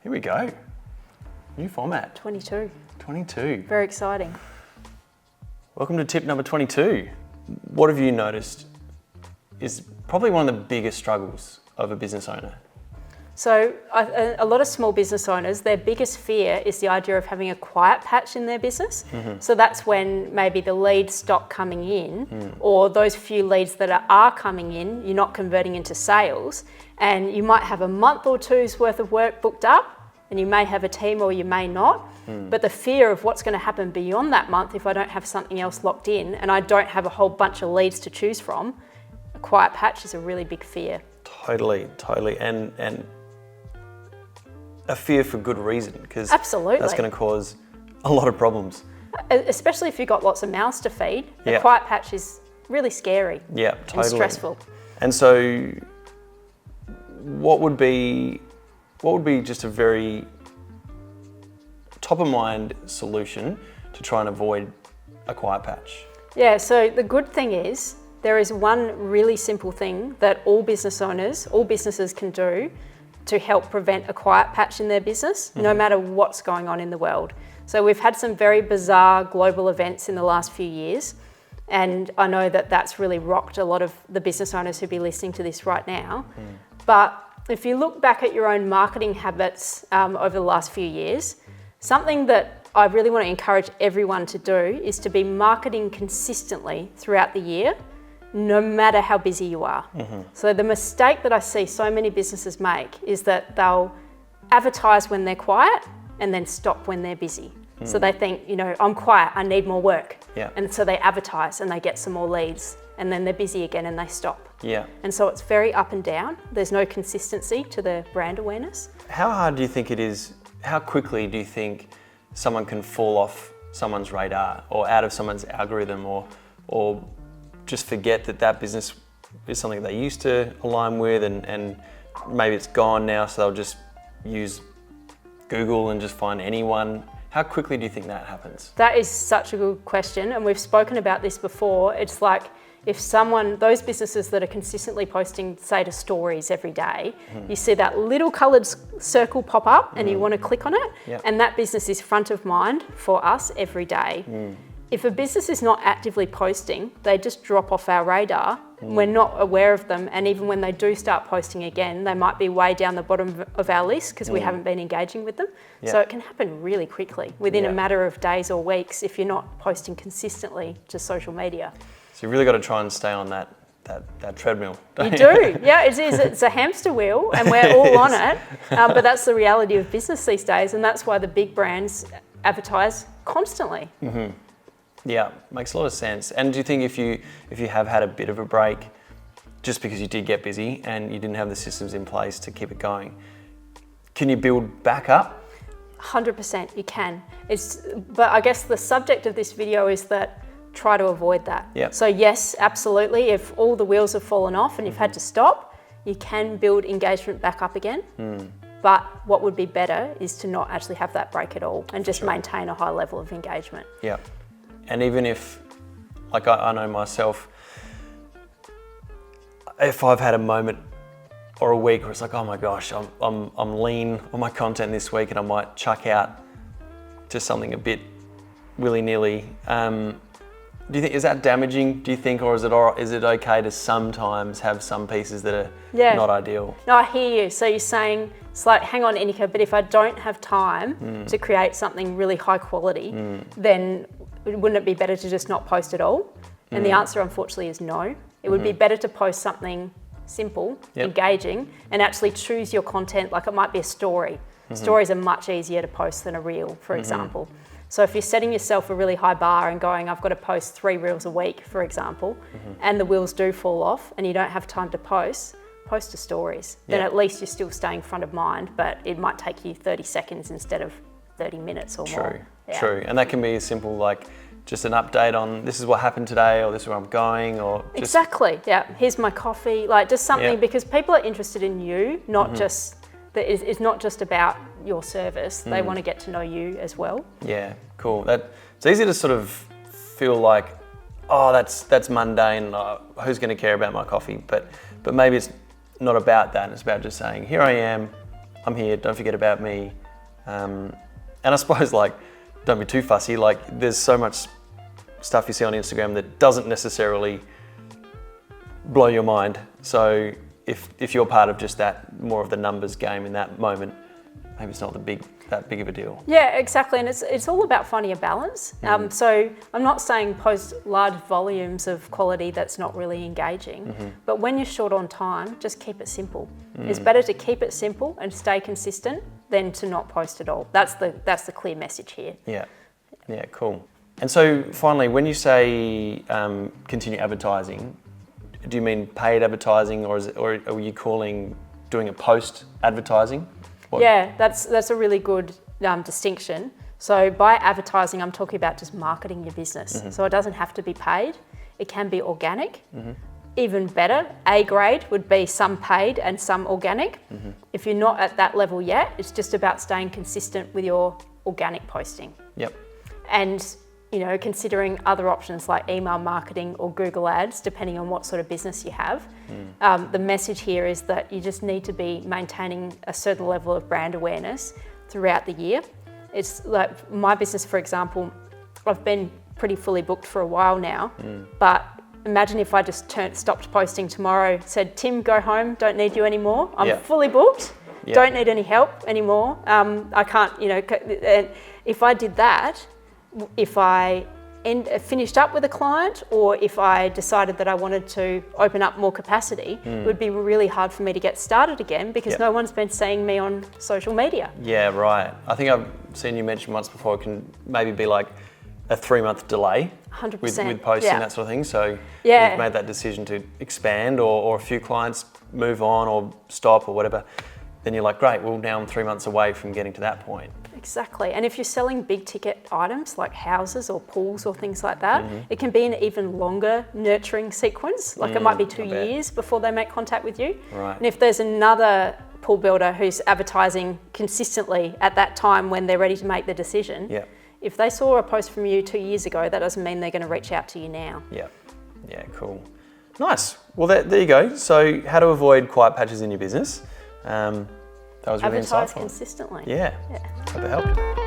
Here we go. New format. 22. 22. Very exciting. Welcome to tip number 22. What have you noticed is probably one of the biggest struggles of a business owner? So a lot of small business owners, their biggest fear is the idea of having a quiet patch in their business. So that's when maybe the leads stop coming in, or those few leads that are coming in, you're not converting into sales, and you might have a month or two's worth of work booked up, and you may have a team or you may not. But the fear of what's going to happen beyond that month if I don't have something else locked in and I don't have a whole bunch of leads to choose from, a quiet patch is a really big fear. Totally. And a fear for good reason, because Absolutely. that's going to cause a lot of problems. Especially if you've got lots of mouths to feed, the Yeah. quiet patch is really scary Yeah, totally. and stressful. And so what would be just a very top of mind solution to try and avoid a quiet patch? Yeah, so the good thing is there is one really simple thing that all businesses can do to help prevent a quiet patch in their business, no matter what's going on in the world. So we've had some very bizarre global events in the last few years, and I know that that's really rocked a lot of the business owners who'll be listening to this right now. But if you look back at your own marketing habits over the last few years, something that I really want to encourage everyone to do is to be marketing consistently throughout the year, no matter how busy you are. So the mistake that I see so many businesses make is that they'll advertise when they're quiet and then stop when they're busy. So they think, I'm quiet, I need more work. Yeah. And so they advertise and they get some more leads, and then they're busy again and they stop. Yeah. And so it's very up and down. There's no consistency to the brand awareness. How hard do you think it is, how quickly do you think someone can fall off someone's radar or out of someone's algorithm, or just forget that business is something they used to align with, and maybe it's gone now, so they'll just use Google and just find anyone? How quickly do you think that happens? That is such a good question, and we've spoken about this before. It's like if those businesses that are consistently posting, say, to stories every day, you see that little coloured circle pop up and you want to click on it, and that business is front of mind for us every day. If a business is not actively posting, they just drop off our radar. We're not aware of them, and even when they do start posting again, they might be way down the bottom of our list because we haven't been engaging with them. So it can happen really quickly, within a matter of days or weeks, if you're not posting consistently to social media. So you've really got to try and stay on that treadmill. You do, yeah, it is. It's a hamster wheel, and we're all on it. But that's the reality of business these days, and that's why the big brands advertise constantly. Yeah, makes a lot of sense. And do you think if you have had a bit of a break, just because you did get busy and you didn't have the systems in place to keep it going, can you build back up? 100% you can. But I guess the subject of this video is that try to avoid that. Yeah. So yes, absolutely, if all the wheels have fallen off and you've had to stop, you can build engagement back up again. But what would be better is to not actually have that break at all and just maintain a high level of engagement. Yeah. And even if, like I know myself, if I've had a moment or a week where it's like, oh my gosh, I'm lean on my content this week, and I might chuck out to something a bit willy-nilly. Do you think, is that damaging, do you think, or is it okay to sometimes have some pieces that are not ideal? No, I hear you. So you're saying, it's like, hang on, Inika, but if I don't have time to create something really high quality, then wouldn't it be better to just not post at all? And the answer, unfortunately, is no. It would be better to post something simple, engaging, and actually choose your content. Like, it might be a story. Stories are much easier to post than a reel, for example. So if you're setting yourself a really high bar and going, I've got to post 3 reels a week, for example, and the wheels do fall off and you don't have time to post to stories. Then at least you're still staying front of mind, but it might take you 30 seconds instead of 30 minutes or more. True. And that can be as simple like just an update on this is what happened today, or this is where I'm going, or just... Exactly, yeah. Here's my coffee, like just something, because people are interested in you, not just, it's not just about your service. They want to get to know you as well. Yeah, cool. It's easy to sort of feel like, oh, that's mundane. Who's going to care about my coffee? But maybe it's not about that. It's about just saying, here I am. I'm here, don't forget about me. And I suppose, like, don't be too fussy. Like, there's so much stuff you see on Instagram that doesn't necessarily blow your mind. So if you're part of just that, more of the numbers game in that moment, maybe it's not that big of a deal. Yeah, exactly, and it's all about finding a balance. So I'm not saying post large volumes of quality that's not really engaging, but when you're short on time, just keep it simple. It's better to keep it simple and stay consistent than to not post at all. That's the clear message here. Yeah, cool. And so finally, when you say continue advertising, do you mean paid advertising, or are you calling doing a post advertising? Yeah, that's a really good distinction. So by advertising, I'm talking about just marketing your business. So it doesn't have to be paid. It can be organic. Even better, A grade would be some paid and some organic. If you're not at that level yet, it's just about staying consistent with your organic posting. Yep. And considering other options like email marketing or Google Ads, depending on what sort of business you have. The message here is that you just need to be maintaining a certain level of brand awareness throughout the year. It's like my business, for example, I've been pretty fully booked for a while now, but imagine if I just stopped posting tomorrow, said, Tim, go home, don't need you anymore. I'm fully booked, don't need any help anymore. I can't, and if I did that, if I finished up with a client, or if I decided that I wanted to open up more capacity, it would be really hard for me to get started again because no one's been seeing me on social media. Yeah, right. I think I've seen you mention once before, it can maybe be like a 3-month delay 100%. with posting, that sort of thing. So Yeah. you've made that decision to expand, or a few clients move on or stop or whatever. Then you're like, great, well, now I'm 3 months away from getting to that point. Exactly. And if you're selling big ticket items like houses or pools or things like that, it can be an even longer nurturing sequence. Like it might be 2 years before they make contact with you. Right. And if there's another pool builder who's advertising consistently at that time when they're ready to make the decision, if they saw a post from you 2 years ago, that doesn't mean they're going to reach out to you now. Yeah, cool. Nice. Well, there you go. So how to avoid quiet patches in your business. That was really Advertise insightful. consistently. Yeah. Hope it helped.